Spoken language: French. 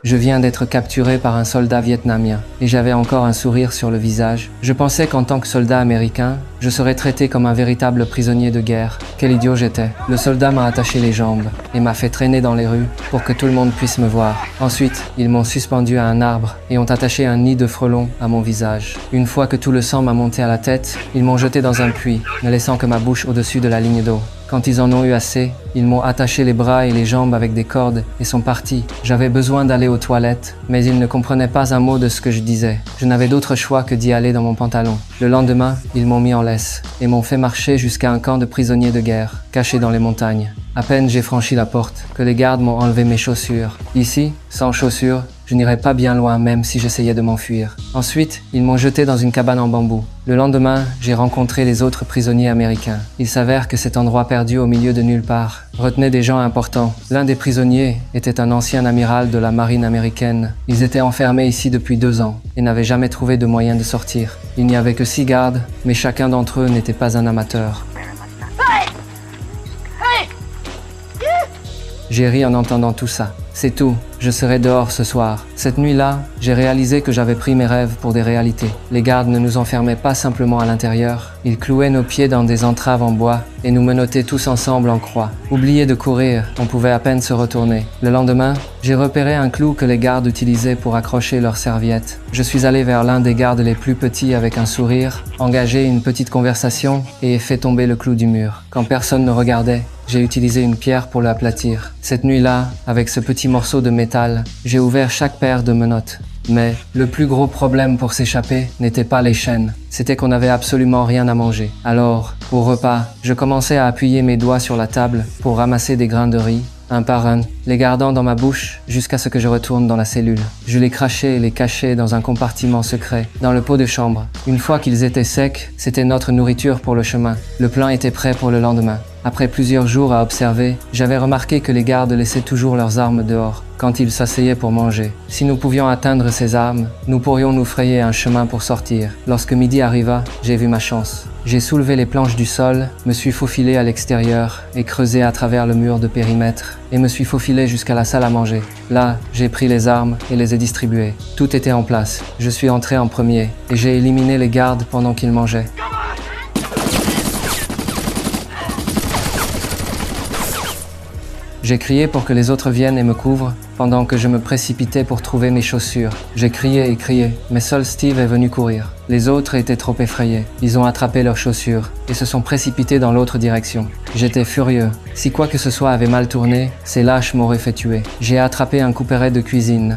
Je viens d'être capturé par un soldat vietnamien et j'avais encore un sourire sur le visage. Je pensais qu'en tant que soldat américain, je serais traité comme un véritable prisonnier de guerre. Quel idiot j'étais. Le soldat m'a attaché les jambes et m'a fait traîner dans les rues pour que tout le monde puisse me voir. Ensuite, ils m'ont suspendu à un arbre et ont attaché un nid de frelons à mon visage. Une fois que tout le sang m'a monté à la tête, ils m'ont jeté dans un puits, ne laissant que ma bouche au-dessus de la ligne d'eau. Quand ils en ont eu assez, ils m'ont attaché les bras et les jambes avec des cordes et sont partis. J'avais besoin d'aller aux toilettes, mais ils ne comprenaient pas un mot de ce que je disais. Je n'avais d'autre choix que d'y aller dans mon pantalon. Le lendemain, ils m'ont mis en laisse et m'ont fait marcher jusqu'à un camp de prisonniers de guerre, caché dans les montagnes. À peine j'ai franchi la porte, que les gardes m'ont enlevé mes chaussures. Ici, sans chaussures, je n'irais pas bien loin même si j'essayais de m'enfuir. Ensuite, ils m'ont jeté dans une cabane en bambou. Le lendemain, j'ai rencontré les autres prisonniers américains. Il s'avère que cet endroit perdu au milieu de nulle part retenait des gens importants. L'un des prisonniers était un ancien amiral de la marine américaine. Ils étaient enfermés ici depuis 2 ans et n'avaient jamais trouvé de moyen de sortir. Il n'y avait que 6 gardes, mais chacun d'entre eux n'était pas un amateur. J'ai ri en entendant tout ça. C'est tout, je serai dehors ce soir. Cette nuit-là, j'ai réalisé que j'avais pris mes rêves pour des réalités. Les gardes ne nous enfermaient pas simplement à l'intérieur, ils clouaient nos pieds dans des entraves en bois et nous menottaient tous ensemble en croix. Oublié de courir, on pouvait à peine se retourner. Le lendemain, j'ai repéré un clou que les gardes utilisaient pour accrocher leurs serviettes. Je suis allé vers l'un des gardes les plus petits avec un sourire, engagé une petite conversation et ai fait tomber le clou du mur. Quand personne ne regardait, j'ai utilisé une pierre pour l'aplatir. Cette nuit-là, avec ce petit morceau de métal, j'ai ouvert chaque paire de menottes. Mais le plus gros problème pour s'échapper n'était pas les chaînes, c'était qu'on n'avait absolument rien à manger. Alors, au repas, je commençais à appuyer mes doigts sur la table pour ramasser des grains de riz, un par un, les gardant dans ma bouche jusqu'à ce que je retourne dans la cellule. Je les crachais et les cachais dans un compartiment secret, dans le pot de chambre. Une fois qu'ils étaient secs, c'était notre nourriture pour le chemin. Le plan était prêt pour le lendemain. Après plusieurs jours à observer, j'avais remarqué que les gardes laissaient toujours leurs armes dehors quand ils s'asseyaient pour manger. Si nous pouvions atteindre ces armes, nous pourrions nous frayer un chemin pour sortir. Lorsque midi arriva, j'ai vu ma chance. J'ai soulevé les planches du sol, me suis faufilé à l'extérieur et creusé à travers le mur de périmètre et me suis faufilé jusqu'à la salle à manger. Là, j'ai pris les armes et les ai distribuées. Tout était en place. Je suis entré en premier et j'ai éliminé les gardes pendant qu'ils mangeaient. J'ai crié pour que les autres viennent et me couvrent, pendant que je me précipitais pour trouver mes chaussures. J'ai crié et crié, mais seul Steve est venu courir. Les autres étaient trop effrayés. Ils ont attrapé leurs chaussures et se sont précipités dans l'autre direction. J'étais furieux. Si quoi que ce soit avait mal tourné, ces lâches m'auraient fait tuer. J'ai attrapé un couperet de cuisine